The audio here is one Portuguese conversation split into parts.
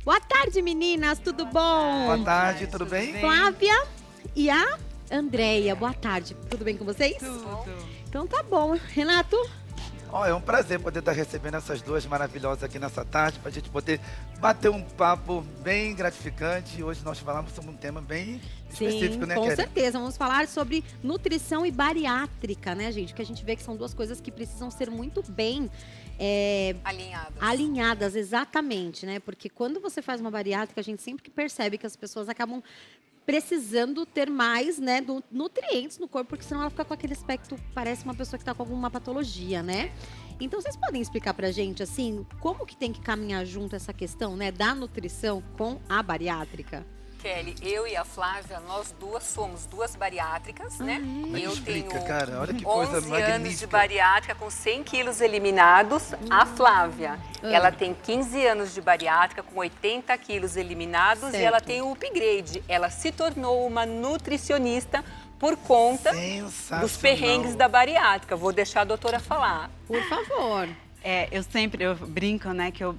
Boa tarde, meninas, tudo bom? Boa tarde, tudo bem? Flávia e a Andréia, boa tarde. Tudo bem com vocês? Tudo. Então tá bom. Renato? Ó, é um prazer poder estar recebendo essas duas maravilhosas aqui nessa tarde, para a gente poder bater um papo bem gratificante. Hoje nós falamos sobre um tema bem específico, né, com Kelly? certeza. Vamos falar sobre nutrição e bariátrica, né, gente? Que a gente vê que são duas coisas que precisam ser muito bem alinhadas, exatamente, né? Porque quando você faz uma bariátrica, a gente sempre que percebe que as pessoas acabam precisando ter mais, né, nutrientes no corpo, porque senão ela fica com aquele aspecto, parece uma pessoa que está com alguma patologia, né? Então, vocês podem explicar pra gente, assim, como que tem que caminhar junto essa questão, né, da nutrição com a bariátrica? Kelly, eu e a Flávia, nós duas somos duas bariátricas, né? Mas Eu explica, tenho cara, olha que coisa 11 anos de magnífica. bariátrica com 100 quilos eliminados. A Flávia, ela tem 15 anos de bariátrica com 80 quilos eliminados Certo. e ela tem o upgrade. Ela se tornou uma nutricionista por conta dos perrengues da bariátrica. Vou deixar a doutora falar. Por favor. Eu brinco, né, que eu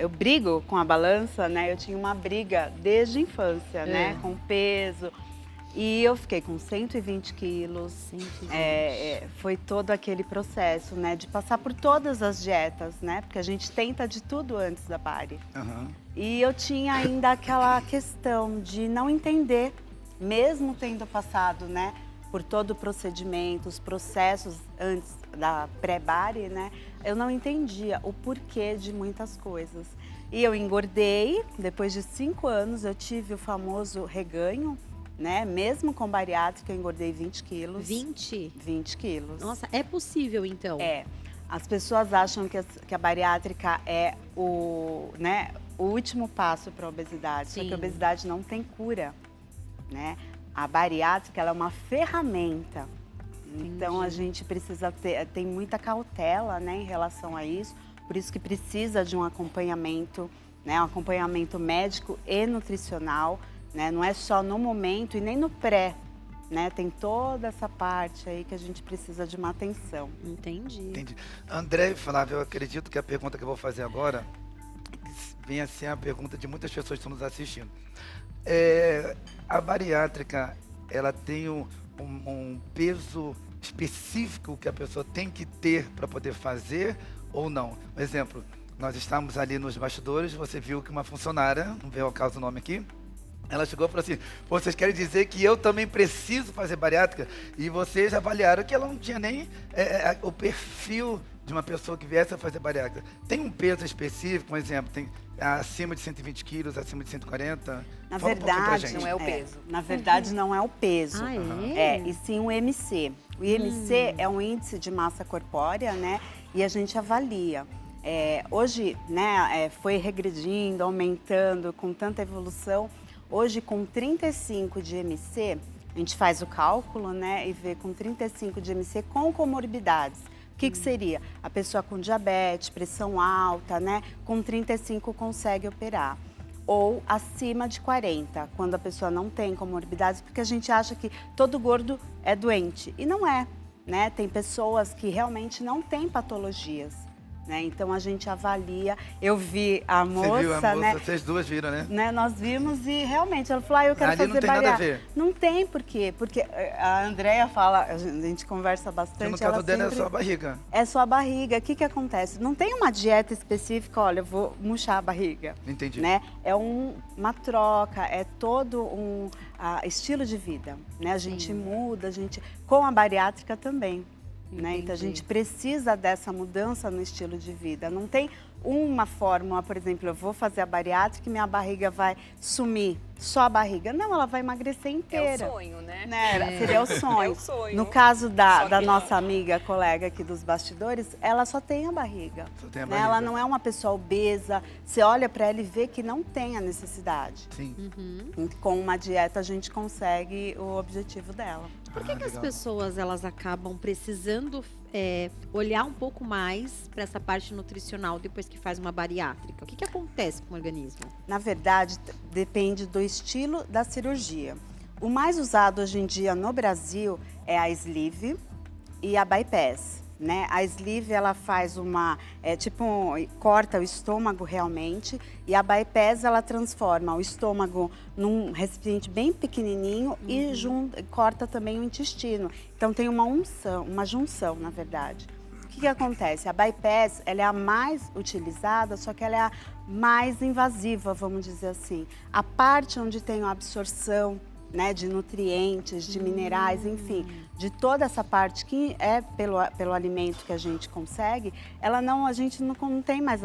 brigo com a balança, né, eu tinha uma briga desde a infância, né, com peso, e eu fiquei com 120 quilos, 120. Foi todo aquele processo, né, de passar por todas as dietas, né, porque a gente tenta de tudo antes da bari. Aham. E eu tinha ainda aquela questão de não entender, mesmo tendo passado, né, por todo o procedimento, os processos antes da pré-bari, né, eu não entendia o porquê de muitas coisas. E eu engordei, depois de 5 anos eu tive o famoso reganho, né, mesmo com bariátrica eu engordei 20 quilos. 20? 20 quilos. Nossa, é possível então? As pessoas acham que a bariátrica é o último passo para a obesidade, só Sim. que a obesidade não tem cura, né? A bariátrica ela é uma ferramenta, então a gente precisa tem muita cautela, né, em relação a isso, por isso que precisa de um acompanhamento, né, um acompanhamento médico e nutricional, né, não é só no momento e nem no pré, né, tem toda essa parte aí que a gente precisa de uma atenção. Entendi. André e Flávia, eu acredito que a pergunta que eu vou fazer agora vem a ser a pergunta de muitas pessoas que estão nos assistindo. A bariátrica, ela tem um peso específico que a pessoa tem que ter para poder fazer ou não? Por exemplo, nós estávamos ali nos bastidores, você viu que uma funcionária, não veio ao caso o nome aqui, ela chegou e falou assim, vocês querem dizer que eu também preciso fazer bariátrica? E vocês avaliaram que ela não tinha nem o perfil de uma pessoa que viesse a fazer bariátrica. Tem um peso específico, um exemplo, tem acima de 120 quilos, acima de 140? Na Fala um pouquinho pra verdade, gente. Não é o peso. Na verdade, não é o peso. Ah, é? E sim o IMC. O IMC é um índice de massa corpórea, né? E a gente avalia. Hoje, né, foi regredindo, aumentando, com tanta evolução. Hoje, com 35 de IMC, a gente faz o cálculo, né, e vê com 35 de IMC com comorbidades. O que seria? A pessoa com diabetes, pressão alta, né, com 35 consegue operar. Ou acima de 40, quando a pessoa não tem comorbidades, porque a gente acha que todo gordo é doente. E não é, né? Tem pessoas que realmente não têm patologias, né? Então a gente avalia. Eu vi a moça, Você viu a moça, né? vocês duas viram, né? Nós vimos e realmente ela falou, eu quero Ali fazer não tem nada a bariátrica. ver. Não tem por quê? Porque a Andréia fala, a gente conversa bastante. Que no caso ela dela é sempre- só a barriga. É só a barriga. O que acontece? Não tem uma dieta específica, olha, eu vou murchar a barriga. Entendi. Né? É uma troca, é todo um estilo de vida. Né? A gente muda, com a bariátrica também. Né? Então a gente precisa dessa mudança no estilo de vida. Não tem uma fórmula, por exemplo, eu vou fazer a bariátrica e minha barriga vai sumir. Só a barriga. Não, ela vai emagrecer inteira. É o sonho, né? Seria o sonho. É o sonho. No caso Só da que não. nossa amiga, colega aqui dos bastidores, ela só tem a barriga. Só tem a né? barriga. Ela não é uma pessoa obesa. Você olha para ela e vê que não tem a necessidade. Sim. E com uma dieta a gente consegue o objetivo dela. Por que as legal. pessoas elas acabam precisando olhar um pouco mais para essa parte nutricional depois que faz uma bariátrica? O que acontece com o organismo? Na verdade, depende do estilo da cirurgia. O mais usado hoje em dia no Brasil é a sleeve e a bypass. né? A sleeve, ela faz corta o estômago realmente, e a bypass, ela transforma o estômago num recipiente bem pequenininho e corta também o intestino. Então tem uma junção, na verdade. O que acontece? A bypass, ela é a mais utilizada, só que ela é a mais invasiva, vamos dizer assim. A parte onde tem a absorção, né, de nutrientes, de minerais, enfim, de toda essa parte que é pelo alimento que a gente consegue, a gente não tem mais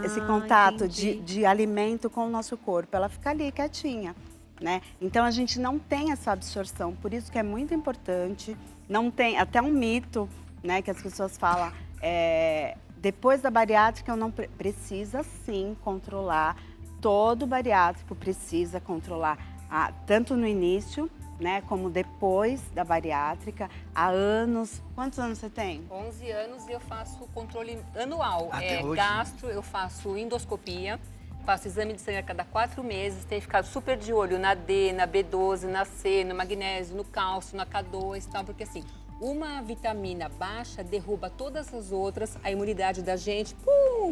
esse contato de alimento com o nosso corpo, ela fica ali quietinha, né? Então a gente não tem essa absorção, por isso que é muito importante, não tem, até um mito, né, que as pessoas falam, depois da bariátrica eu não precisa sim controlar, todo bariátrico precisa controlar, tanto no início, né, como depois da bariátrica, há anos. Quantos anos você tem? 11 anos e eu faço controle anual. Até hoje? Gastro, eu faço endoscopia, faço exame de sangue a cada 4 meses, tenho ficado super de olho na D, na B12, na C, no magnésio, no cálcio, na K2 e tal, porque assim, uma vitamina baixa derruba todas as outras, a imunidade da gente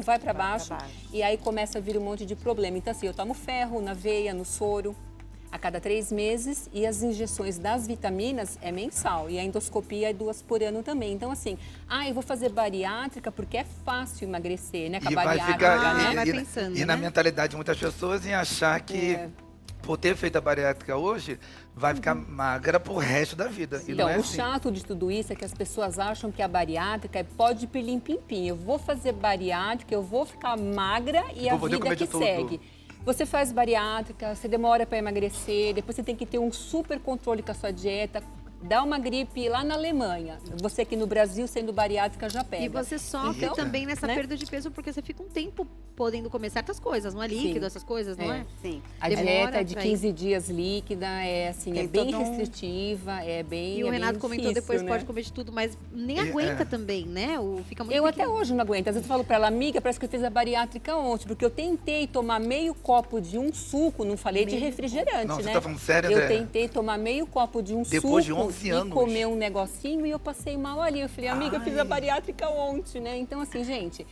vai para baixo e aí começa a vir um monte de problema. Então assim, eu tomo ferro na veia, no soro, a cada 3 meses, e as injeções das vitaminas é mensal, e a endoscopia é 2 por ano também. Então, assim, eu vou fazer bariátrica porque é fácil emagrecer, né? Com a bariátrica, né? Vai pensando, e na né? mentalidade de muitas pessoas em achar que por ter feito a bariátrica hoje, vai ficar magra pro resto da vida. E Então, não é o assim. chato de tudo isso é que as pessoas acham que a bariátrica é pó de pilim-pim-pim. Eu vou fazer bariátrica, eu vou ficar magra e a vou poder vida comer que de tudo. segue. Você faz bariátrica, você demora para emagrecer, depois você tem que ter um super controle com a sua dieta. Dá uma gripe lá na Alemanha. Você aqui no Brasil, sendo bariátrica, já pega. E você sofre Eita. também nessa Né? perda de peso porque você fica um tempo podendo comer certas coisas, não é líquido, essas coisas, não é? Sim. A Demora dieta é de pra 15 dias líquida, assim, Tem é bem todo um- restritiva, é bem E o é bem Renato comentou difícil, depois né? pode comer de tudo, mas nem aguenta também, né? Fica muito Eu pequeno. até hoje não aguento. Às vezes eu falo pra ela, amiga, parece que eu fiz a bariátrica ontem, porque eu tentei tomar meio copo de um suco, não falei de refrigerante, Não, você né? tá falando sério, Eu André? tentei tomar meio copo de um Depois de suco 11 e anos. comer um negocinho e eu passei mal ali. Eu falei, amiga, eu fiz a Ai. bariátrica ontem, né? Então, assim, gente,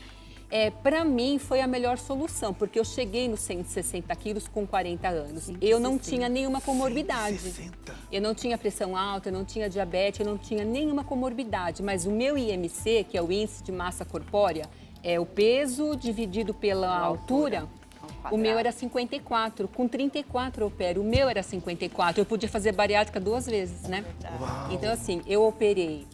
pra mim foi a melhor solução, porque eu cheguei nos 160 quilos com 40 anos. Eu não tinha nenhuma comorbidade. 160. Eu não tinha pressão alta, eu não tinha diabetes, eu não tinha nenhuma comorbidade. Mas o meu IMC, que é o índice de massa corpórea, é o peso dividido pela altura. O meu era 54, com 34 eu opero. O meu era 54, eu podia fazer bariátrica 2 vezes, né? Uau. Então, assim, eu operei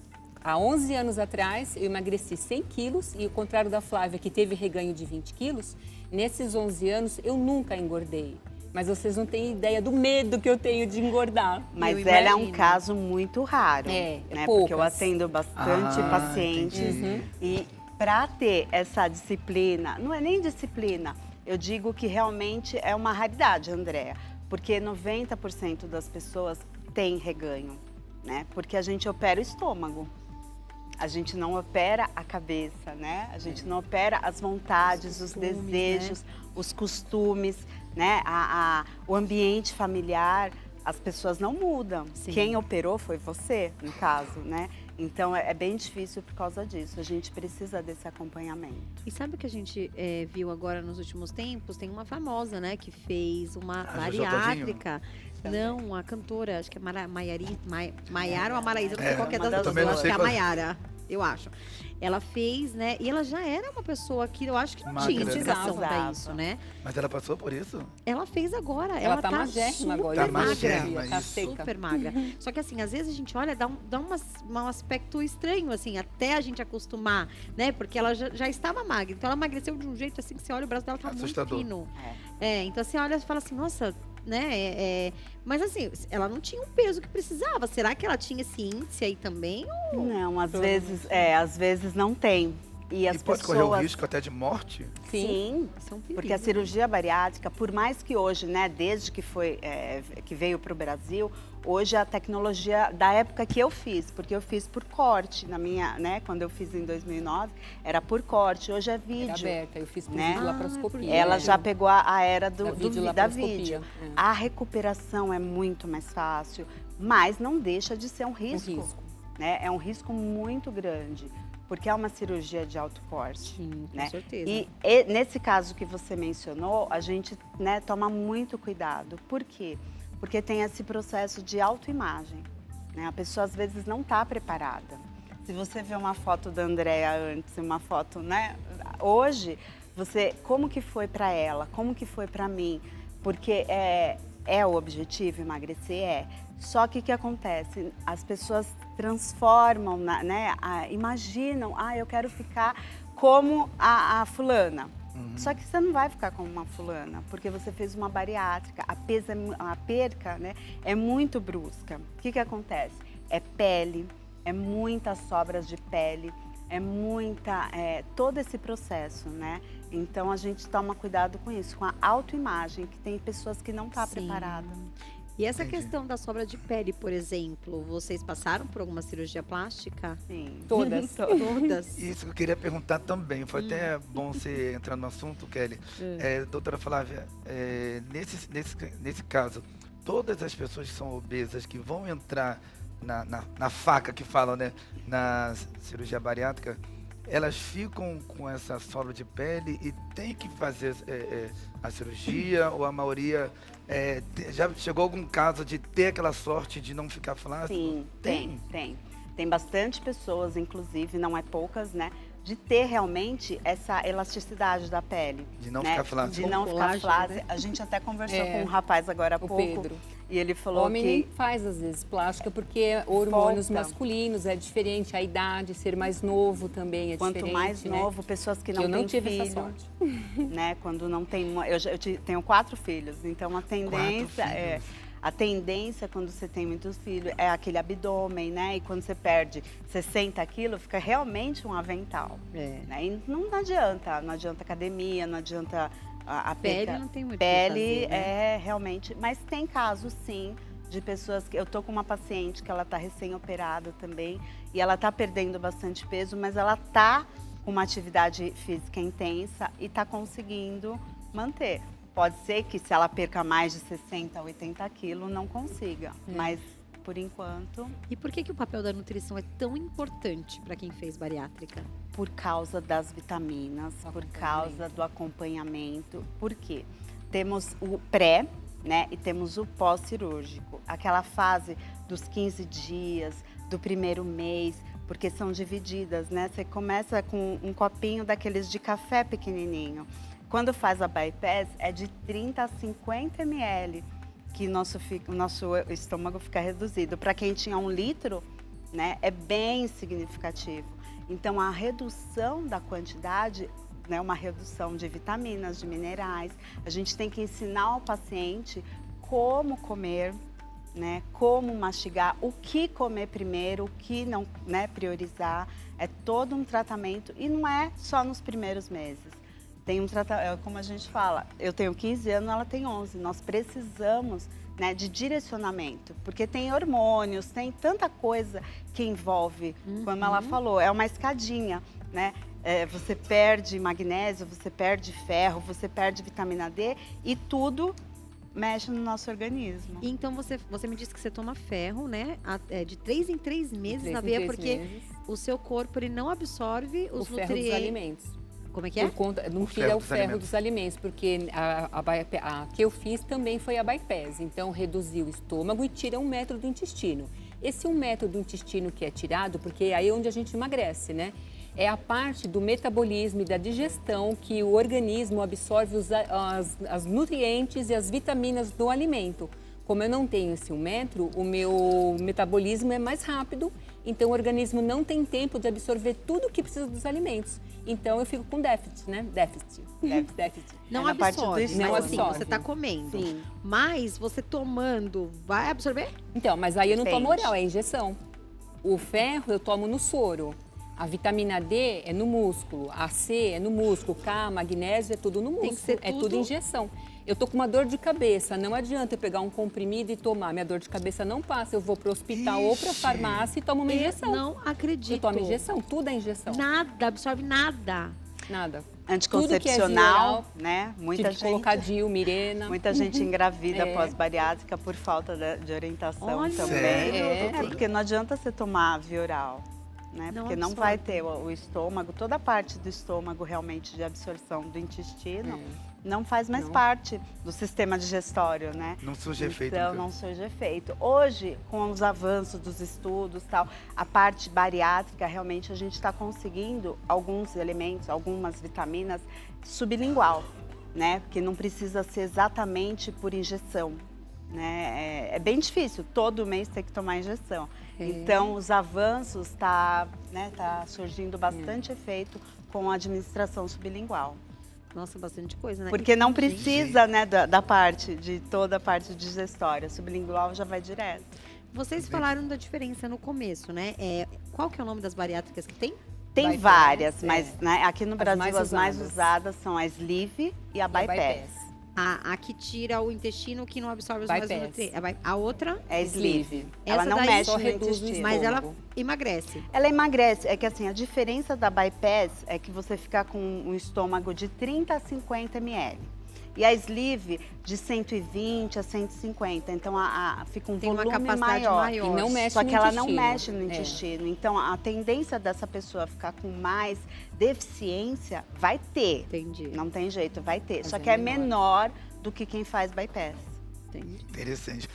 há 11 anos atrás, eu emagreci 100 quilos e, ao contrário da Flávia, que teve reganho de 20 quilos, nesses 11 anos eu nunca engordei. Mas vocês não têm ideia do medo que eu tenho de engordar. Mas Eu ela é um imagino. caso muito raro, É né? poucas. Porque eu atendo bastante pacientes entendi. e para ter essa disciplina, não é nem disciplina, eu digo que realmente é uma raridade, Andréa, porque 90% das pessoas têm reganho, né? Porque a gente opera o estômago. A gente não opera a cabeça, né? A gente não opera as vontades, os costumes, desejos, os costumes, né? O ambiente familiar, as pessoas não mudam. Sim. Quem operou foi você, no caso, né? Então é bem difícil por causa disso. A gente precisa desse acompanhamento. E sabe o que a gente viu agora nos últimos tempos? Tem uma famosa, né, que fez uma A Jojo bariátrica. Não, a cantora, acho que é Maiara ou a Maraísa, não sei qual que é uma das das duas. Eu duas. acho que é a Também não sei Maiara, eu acho. Ela fez, né, e ela já era uma pessoa que eu acho que não Magra, tinha né? indicação pra Precisava. isso, né? Mas ela passou por isso? Ela fez agora, Ela ela tá tá magérrima super agora. Tá magra. magérrima, Tá isso. seca. Super magra. Só que assim, às vezes a gente olha, dá um aspecto estranho, assim, até a gente acostumar, né? Porque ela já estava magra. Então ela emagreceu de um jeito assim que você olha, o braço dela tá Assustador. muito fino. Então você olha e fala assim, nossa, né? Mas assim, ela não tinha o peso que precisava. Será que ela tinha esse índice aí também? Não, às vezes não tem. E as E pode pessoas... correr o risco até de morte? Sim, Isso é um porque a perigo. cirurgia bariátrica, por mais que hoje, né, desde que que veio para o Brasil, hoje a tecnologia da época que eu fiz, porque eu fiz por corte na minha, né, quando eu fiz em 2009, era por corte, hoje é Era vídeo. aberta, eu fiz por Né? videolaparoscopia. Ela já pegou a era Da da videolaparoscopia, vídeo. é. A recuperação é muito mais fácil, mas não deixa de ser um risco. risco. né? É um risco muito grande, porque é uma cirurgia de alto porte. Sim, com né? certeza. E nesse caso que você mencionou, a gente, né, toma muito cuidado. Por quê? Porque tem esse processo de autoimagem, né? A pessoa às vezes não está preparada. Se você vê uma foto da Andréa antes e uma foto, né, hoje, como que foi para ela, como que foi para mim? Porque é o objetivo emagrecer, Só que o que acontece? As pessoas transformam, né, imaginam, eu quero ficar como a fulana. Só que você não vai ficar como uma fulana, porque você fez uma bariátrica, a perca, né, é muito brusca. O que acontece? É pele, é muitas sobras de pele, todo esse processo, né? Então a gente toma cuidado com isso, com a autoimagem, que tem pessoas que não estão preparadas. E essa questão da sobra de pele, por exemplo, vocês passaram por alguma cirurgia plástica? Sim. Todas. Todas? Isso que eu queria perguntar também. Foi até bom você entrar no assunto, Kelly. Doutora Flávia, nesse caso, todas as pessoas que são obesas, que vão entrar na faca que falam, né, na cirurgia bariátrica, elas ficam com essa sobra de pele e tem que fazer a cirurgia, ou a maioria já chegou algum caso de ter aquela sorte de não ficar flácido? Sim, tem bastante pessoas, inclusive, não é poucas, né, de ter realmente essa elasticidade da pele. De não né? ficar flácido. De não ficar Colágeno, flácido. né? A gente até conversou com um rapaz agora há O pouco. Pedro. E ele O falou homem que... nem faz, às vezes, plástica, porque hormônios Volta. masculinos é diferente, a idade, ser mais novo também é Quanto diferente. mais né? novo, pessoas que não Eu não têm tive filho, essa sorte. né? Quando não tem, tenho 4 filhos, então a tendência filhos. a tendência quando você tem muitos filhos é aquele abdômen, né? E quando você perde 60 quilos, fica realmente um avental. É. Né? E não adianta academia, não adianta a Pele perca. não tem muito o que Pele fazer, né? realmente, mas tem casos sim de pessoas que eu tô com uma paciente que ela tá recém-operada também e ela tá perdendo bastante peso, mas ela tá com uma atividade física intensa e tá conseguindo manter. Pode ser que se ela perca mais de 60, 80 quilos, não consiga, mas por enquanto, E por que o papel da nutrição é tão importante para quem fez bariátrica? por causa das vitaminas, por Acompanhamento. causa do acompanhamento, por quê? Temos o pré, né, e temos o pós-cirúrgico, aquela fase dos 15 dias, do primeiro mês, porque são divididas, né? Você começa com um copinho daqueles de café pequenininho. Quando faz a bypass, é de 30 a 50 ml que o nosso estômago fica reduzido. Para quem tinha 1 litro, né, é bem significativo. Então, a redução da quantidade, né, uma redução de vitaminas, de minerais. A gente tem que ensinar ao paciente como comer, né, como mastigar, o que comer primeiro, o que não, né, priorizar. É todo um tratamento e não é só nos primeiros meses. Tem um tratamento, como a gente fala, eu tenho 15 anos, ela tem 11. Nós precisamos, né, de direcionamento, porque tem hormônios, tem tanta coisa que envolve, como ela falou, é uma escadinha, né? Você perde magnésio, você perde ferro, você perde vitamina D e tudo mexe no nosso organismo. E então você me disse que você toma ferro, né? De 3 em 3 meses 3 na em veia, 3 porque meses. o seu corpo ele não absorve O os ferro dos nutrientes. alimentos. Como é que é? Por conta, no O filho ferro é o dos ferro alimentos. dos alimentos, porque a que eu fiz também foi a bypass. Então, reduzir o estômago e tira 1 metro do intestino. Esse 1 metro do intestino que é tirado, porque aí é onde a gente emagrece, né? É a parte do metabolismo e da digestão que o organismo absorve as nutrientes e as vitaminas do alimento. Como eu não tenho esse 1 metro, o meu metabolismo é mais rápido, então o organismo não tem tempo de absorver tudo o que precisa dos alimentos. Então eu fico com déficit, né? Déficit. Não na parte do absorve, estômago. mas assim, Absorve. você tá comendo. Sim. Mas você tomando, vai absorver? Então, mas aí eu não tomo Depende. oral, é injeção. O ferro eu tomo no soro. A vitamina D é no músculo, a C é no músculo, K, magnésio é tudo no Tem que músculo, ser é tudo- tudo injeção. Eu tô com uma dor de cabeça, não adianta eu pegar um comprimido e tomar, minha dor de cabeça não passa, eu vou pro hospital ou pra Ixi. farmácia e tomo uma Eu injeção. não acredito. Eu tomo injeção, tudo é injeção, Nada, absorve nada. nada. Anticoncepcional, geral, né? Muita tive que gente. colocar DIU, Mirena. Muita gente engravida É. pós-bariátrica por falta de orientação Olha, também. sério, doutora? Porque não adianta você tomar via oral, né? Porque não absorve. vai ter o estômago, toda a parte do estômago realmente de absorção do intestino não faz mais Não. parte do sistema digestório, né? Não surge efeito. Então, no não surge efeito. Hoje, com os avanços dos estudos, tal, a parte bariátrica, realmente a gente está conseguindo alguns elementos, algumas vitaminas sublingual, né? Porque não precisa ser exatamente por injeção, né? É bem difícil, todo mês ter que tomar injeção. Então, os avanços tá surgindo bastante efeito com a administração sublingual. Nossa, bastante coisa, né? Porque não Entendi. precisa, né, da parte, de toda a parte digestória. Sublingual já vai direto. Vocês falaram da diferença no começo, né? Qual que é o nome das bariátricas que tem? Tem Bypass, várias, é. mas né, aqui no Brasil mais as mais usadas. usadas são a Sleeve e a Bypass. A que tira o intestino, que não absorve os Bypass. mesmos nutrientes. A outra, É Sleeve. Ela Essa não daí mexe só no reduz o intestino. mas ela estômago. emagrece. Ela emagrece. É que assim, a diferença da Bypass é que você fica com um estômago de 30 a 50 ml. E a Sleeve de 120 a 150. Então fica um Tem uma volume capacidade maior. E não mexe Só no que ela não intestino. mexe no intestino. Então, a tendência dessa pessoa ficar com mais deficiência vai ter. Entendi. Não tem jeito, vai ter. Mas Só é que é menor. menor do que quem faz bypass. Entendi. Interessante.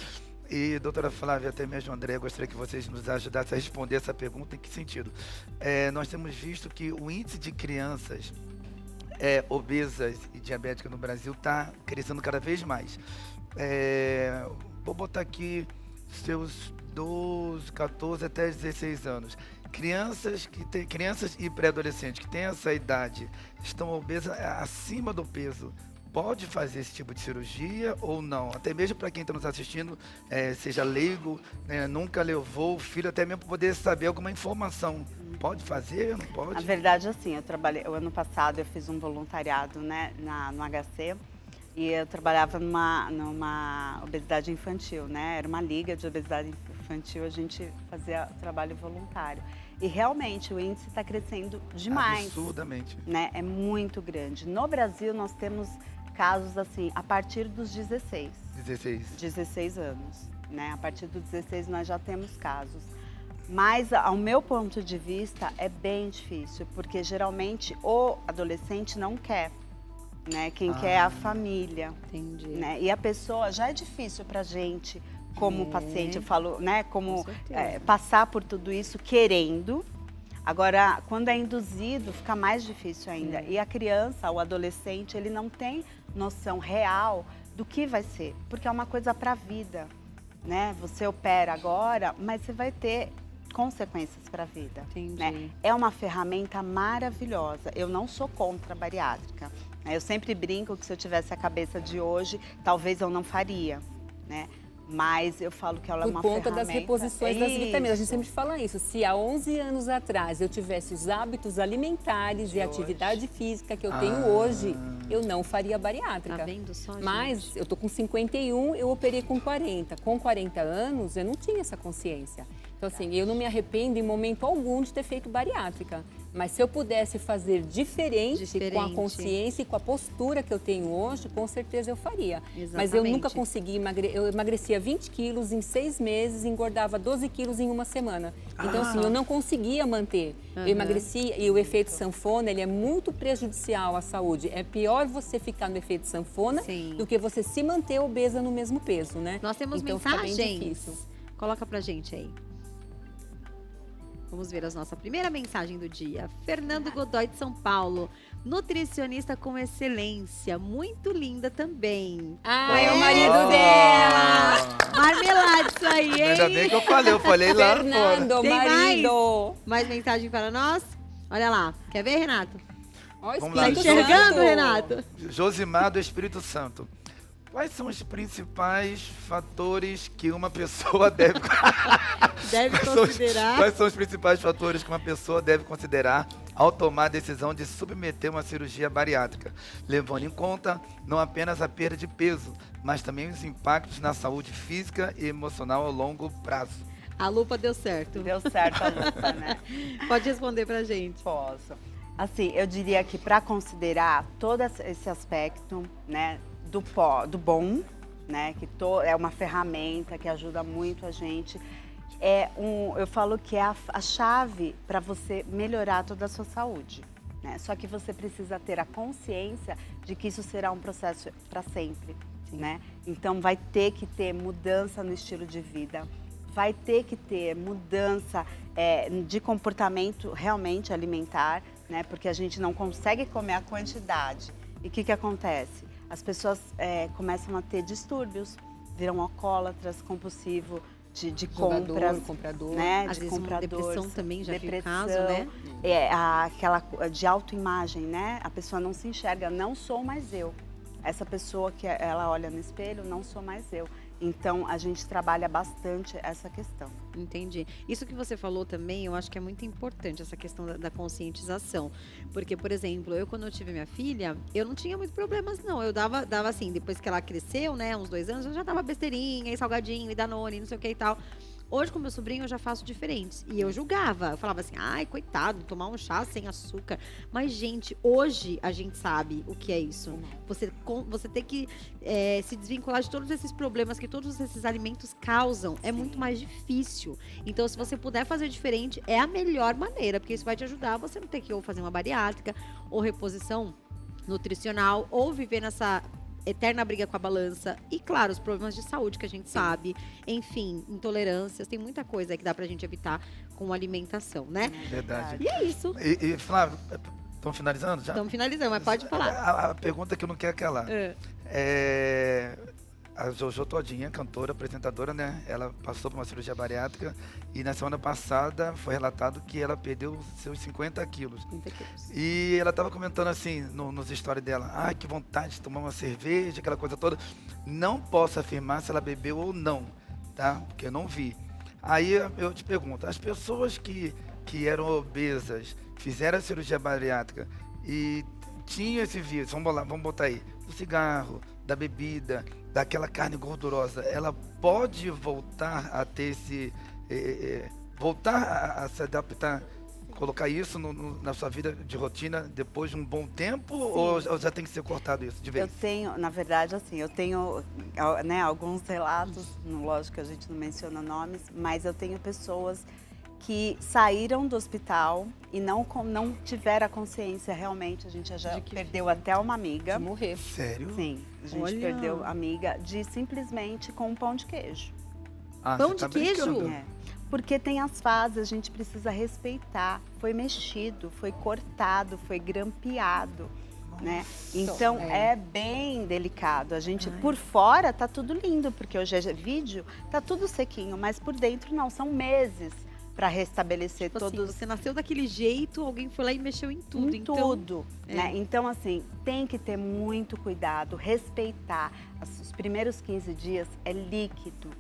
E, doutora Flávia, até mesmo André, gostaria que vocês nos ajudassem a responder essa pergunta. Em que sentido? Nós temos visto que o índice de crianças obesas e diabéticas no Brasil está crescendo cada vez mais. Vou botar aqui seus 12, 14 até 16 anos. Crianças e pré-adolescentes que têm essa idade, estão obesas acima do peso. Pode fazer esse tipo de cirurgia ou não? Até mesmo para quem está nos assistindo, seja leigo, né, nunca levou o filho, até mesmo para poder saber alguma informação. Pode fazer? Não pode? Na verdade, assim, o ano passado eu fiz um voluntariado, né, no HC, e eu trabalhava numa obesidade infantil, né? Era uma liga de obesidade infantil, a gente fazia trabalho voluntário. E realmente o índice está crescendo demais. Absurdamente. Né? É muito grande. No Brasil nós temos casos assim, a partir dos 16 anos, né? A partir dos 16 nós já temos casos. Mas, ao meu ponto de vista, é bem difícil, porque geralmente o adolescente não quer, né? Quem quer é a família, Entendi. né? E a pessoa, já é difícil pra gente, como paciente, eu falo, né? Como Com certeza. passar por tudo isso querendo. Agora, quando é induzido, fica mais difícil ainda. E a criança, o adolescente, ele não tem noção real do que vai ser, porque é uma coisa para a vida, né? Você opera agora, mas você vai ter consequências para a vida. Entendi. Né? É uma ferramenta maravilhosa. Eu não sou contra a bariátrica. Né? Eu sempre brinco que se eu tivesse a cabeça de hoje, talvez eu não faria, né? Mas eu falo que ela é Por uma conta ferramenta. das reposições das vitaminas. A gente Isso. sempre fala isso. Se há 11 anos atrás eu tivesse os hábitos alimentares e atividade física que eu tenho hoje, eu não faria bariátrica. Tá vendo só, Mas gente? eu tô com 51, eu operei com 40. Com 40 anos, eu não tinha essa consciência. Então, assim, eu não me arrependo em momento algum de ter feito bariátrica. Mas se eu pudesse fazer diferente, com a Diferente. consciência e com a postura que eu tenho hoje, com certeza eu faria. Mas eu Exatamente. nunca consegui emagrecer. Eu emagrecia 20 quilos em 6 meses e engordava 12 quilos em uma semana. Então, assim, eu não conseguia manter. Eu emagreci e o efeito sanfona, ele é muito prejudicial à saúde. É pior você ficar no efeito sanfona Sim. do que você se manter obesa no mesmo peso, né? Nós temos então, fica bem mensagens. difícil. Coloca pra gente aí. Vamos ver a nossa primeira mensagem do dia. Fernando Godoy de São Paulo. Nutricionista com excelência. Muito linda também. Ah, é o marido dela! Marmelada isso aí, hein? Ainda bem que eu falei lá fora. Fernando, Tem marido! Mais mensagem para nós? Olha lá. Quer ver, Renato? Ó, Vamos Tá lá, Espírito enxergando, Santo. Renato? Josimar do Espírito Santo. Quais são os principais fatores que uma pessoa deve... Deve considerar. Quais são os principais fatores que uma pessoa deve considerar ao tomar a decisão de submeter uma cirurgia bariátrica, levando em conta não apenas a perda de peso, mas também os impactos na saúde física e emocional ao longo prazo? A lupa deu certo. Deu certo a luta, né? Pode responder pra gente. Posso. Assim, eu diria que para considerar todo esse aspecto, né, do bom, né, que é uma ferramenta que ajuda muito a gente, eu falo que é a chave para você melhorar toda a sua saúde, né? Só que você precisa ter a consciência de que isso será um processo para sempre, né? Então vai ter que ter mudança no estilo de vida, vai ter que ter mudança de comportamento realmente alimentar, né? Porque a gente não consegue comer a quantidade. E o que acontece? As pessoas começam a ter distúrbios, viram alcoólatras, compulsivo de compras, comprador, né? Às De vezes uma compradores, depressão também, já vi o depressão, caso, né? Aquela de autoimagem, né? A pessoa não se enxerga, não sou mais eu. Essa pessoa que ela olha no espelho, não sou mais eu. Então, a gente trabalha bastante essa questão. Entendi. Isso que você falou também, eu acho que é muito importante, essa questão da conscientização. Porque, por exemplo, quando eu tive minha filha, eu não tinha muitos problemas, não. Eu dava assim, depois que ela cresceu, né, uns 2 anos, eu já dava besteirinha, e salgadinho, e danone, não sei o que e tal. Hoje, com meu sobrinho, eu já faço diferente. E eu julgava. Eu falava assim, ai, coitado, tomar um chá sem açúcar. Mas, gente, hoje a gente sabe o que é isso. Você tem que se desvincular de todos esses problemas que todos esses alimentos causam. É muito mais difícil. Então, se você puder fazer diferente, é a melhor maneira. Porque isso vai te ajudar a você não ter que ou fazer uma bariátrica, ou reposição nutricional, ou viver nessa eterna briga com a balança e, claro, os problemas de saúde que a gente sabe, enfim, intolerâncias, tem muita coisa aí que dá pra gente evitar com alimentação, né? Verdade. E é isso. E Flávio, estão finalizando já? Estamos finalizando, mas pode falar. A pergunta que eu não quero calar. A Jojo Todinha, cantora, apresentadora, né? Ela passou por uma cirurgia bariátrica e na semana passada foi relatado que ela perdeu seus 50 quilos. 30 quilos. E ela estava comentando assim, nos stories dela, ai, que vontade de tomar uma cerveja, aquela coisa toda. Não posso afirmar se ela bebeu ou não, tá? Porque eu não vi. Aí eu te pergunto, as pessoas que eram obesas, fizeram a cirurgia bariátrica e tinham esse vício, vamos botar aí, do cigarro, da bebida, daquela carne gordurosa, ela pode voltar a ter voltar a se adaptar, colocar isso na sua vida de rotina depois de um bom tempo? Ou já tem que ser cortado isso de vez? Eu tenho, na verdade, assim, eu tenho, né, alguns relatos, lógico que a gente não menciona nomes, mas eu tenho pessoas que saíram do hospital e não tiveram a consciência realmente. A gente já perdeu até uma amiga. De morrer. Sério? Sim, a gente perdeu amiga de simplesmente com um pão de queijo. Pão de queijo? Porque tem as fases, a gente precisa respeitar. Foi mexido, foi cortado, foi grampeado, né? Então é bem delicado. A gente por fora tá tudo lindo, porque hoje é vídeo, tá tudo sequinho, mas por dentro não, são meses para restabelecer Tipo todos. assim, você nasceu daquele jeito, alguém foi lá e mexeu em tudo. Em tudo, né? Então, assim, tem que ter muito cuidado, respeitar. Os primeiros 15 dias é líquido.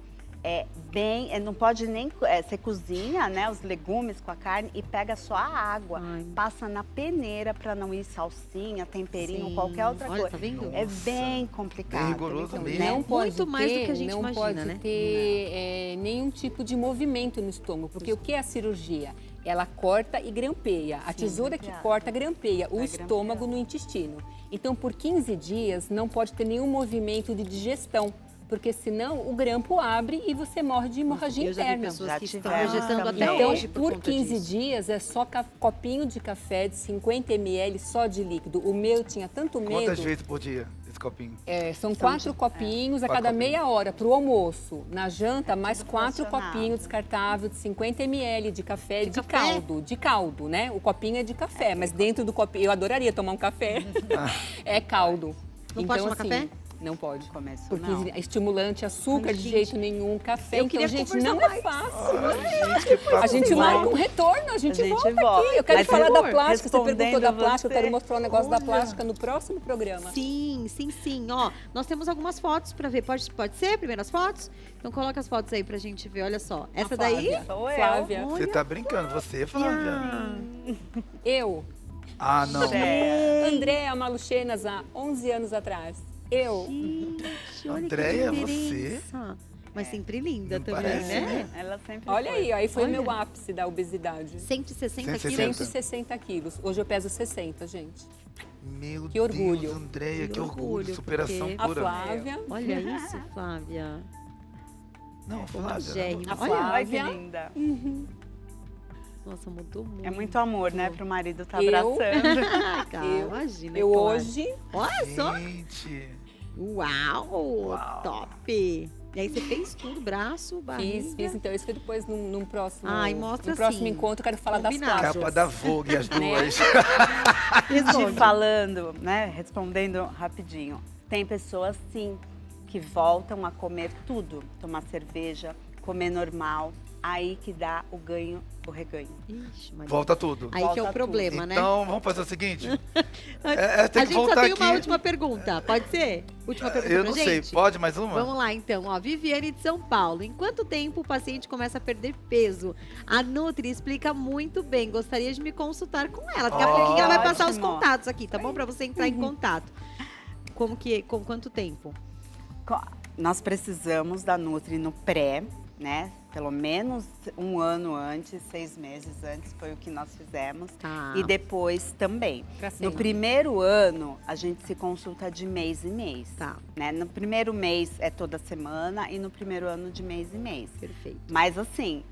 Não pode nem, você cozinha, né, os legumes com a carne e pega só a água, passa na peneira para não ir salsinha, temperinho, qualquer outra coisa. Tá vendo? É bem complicado. Bem rigoroso então, mesmo. né? Não pode Muito mais ter, do que a gente não imagina, pode né? ter nenhum tipo de movimento no estômago, porque o que é a cirurgia? Ela corta e grampeia. A tesoura que corta grampeia o estômago no intestino. Então, por 15 dias, não pode ter nenhum movimento de digestão, porque senão o grampo abre e você morre de hemorragia Eu já vi interna. pessoas que estão tiveram vegetando também. até Então, hoje por conta 15 disso. dias é só copinho de café de 50 ml só de líquido. O meu tinha tanto medo. Quantas vezes por dia esse copinho? São 4 copinhos a Quatro cada copinhos. meia hora para o almoço. Na janta, mais tudo 4 fracionado. copinhos descartáveis de 50 ml de café de café? caldo, né? O copinho é de café, mas dentro do copinho, eu adoraria tomar um café. É caldo. Não pode tomar café? Não pode. Começo Porque não. é estimulante, açúcar Ai, de gente, jeito nenhum, café. eu Então, queria gente, conversar não mais. é fácil. Gente, que papo A gente bom. marca um retorno, a gente volta aqui. Eu quero Mas, falar da amor, plástica. Você perguntou da respondendo plástica, eu você. quero mostrar um negócio da plástica no próximo programa. Sim. Ó, nós temos algumas fotos pra ver. Pode ser? Primeiras fotos? Então coloca as fotos aí pra gente ver. Olha só. Essa daí. Flávia. Sou eu. Flávia. Você tá brincando, você, Flávia? Eu. Ah, não. Andréa Maluchenas, há 11 anos atrás. Eu. Gente, olha Andréia, que você? diferença. Mas sempre linda Não também, parece, né? Ela sempre Olha foi. aí, aí foi o Olha. meu ápice da obesidade. 160 quilos. 160 quilos. Hoje eu peso 60, gente. Meu Que orgulho. Deus, Andréia, Que que orgulho, orgulho, superação porque- A pura. Flávia. Olha isso, Flávia. Não, Flávia. Magérrima. A Olha, Ai, que Flávia. linda. nossa, mudou muito. É muito amor, né, pro marido estar Eu- abraçando. Cara, Eu- imagina. Eu claro. hoje Olha só. Gente. Uau, Uau. top. E aí você fez tudo, braço, barriga. fiz, então isso que depois num próximo, Ai, mostra no próximo assim, encontro eu quero falar das combinado. costas. Capa da Vogue, as duas. Responde. Falando, né, respondendo rapidinho. Tem pessoas, sim, que voltam a comer tudo. Tomar cerveja, comer normal. Aí que dá o reganho. Ixi, Maria. Volta tudo. Aí que é o Volta problema, né? Então, vamos fazer o seguinte. tem A que gente só voltar tem aqui. uma última pergunta. Pode ser? Última pergunta Eu pra não sei, gente? pode mais uma? Vamos lá, então. Ó, Viviane de São Paulo. Em quanto tempo o paciente começa a perder peso? A Nutri explica muito bem. Gostaria de me consultar com ela. Daqui a pouquinho ela vai passar os Ótimo. contatos aqui, tá bom? Pra você entrar em contato. Com quanto tempo? Nós precisamos da Nutri no pré, né? Pelo menos um ano antes, 6 meses antes, foi o que nós fizemos. Tá. E depois também. Pra No sempre. primeiro ano, a gente se consulta de mês em mês. Tá. Né? No primeiro mês é toda semana e no primeiro ano de mês em mês. Perfeito. Mas assim,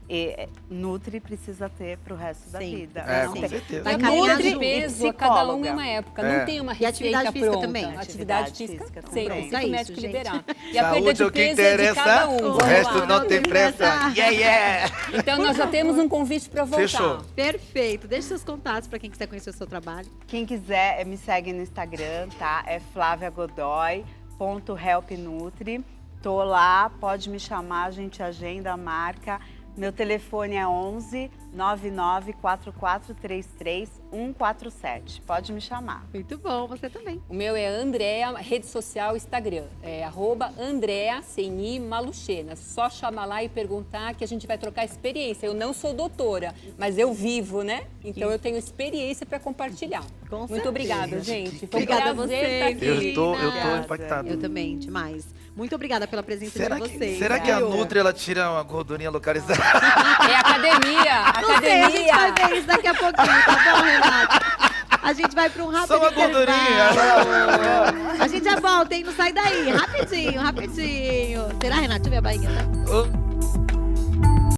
Nutri precisa ter pro resto da Sempre. vida. É, Não com tem. certeza. Vai E caminhar muda de junto. peso, E cada um psicóloga. é uma época. É. Não tem uma E atividade receita física pronta. também? Atividade Atividade física física sempre. também. Precisa É que o isso, médico gente. liberar. E a perda Saúde de é o que peso é de interessa, cada um. o Vamos resto lá. não tem pressa. Yeah, yeah! Então nós já temos um convite para voltar. Fechou. Perfeito. Deixe seus contatos para quem quiser conhecer o seu trabalho. Quem quiser, me segue no Instagram, tá? É flaviagodoy.helpnutri. Tô lá, pode me chamar, a gente agenda a marca. Meu telefone é 11 994433 147. Pode me chamar. Muito bom, você também. O meu é Andréa, rede social, Instagram. É @Andréa, sem I, Maluchena. Só chamar lá e perguntar que a gente vai trocar experiência. Eu não sou doutora, mas eu vivo, né? Então eu tenho experiência para compartilhar. Com Muito certeza. obrigada, gente. Foi um Obrigada a prazer vocês. estar aqui. Eu tô Obrigada. impactado. Eu também, demais. Muito obrigada pela presença Será de que, vocês. será que a viu? Nutri ela tira uma gordurinha localizada? É academia, Não sei, a gente vai academia. ver isso daqui a pouquinho, tá bom, Renato? A gente vai para um rápido Só uma gordurinha. intervalo. A gente já volta, hein? Não sai daí. Rapidinho, rapidinho. Será, Renato? Deixa eu ver a barriga, tá? Ô,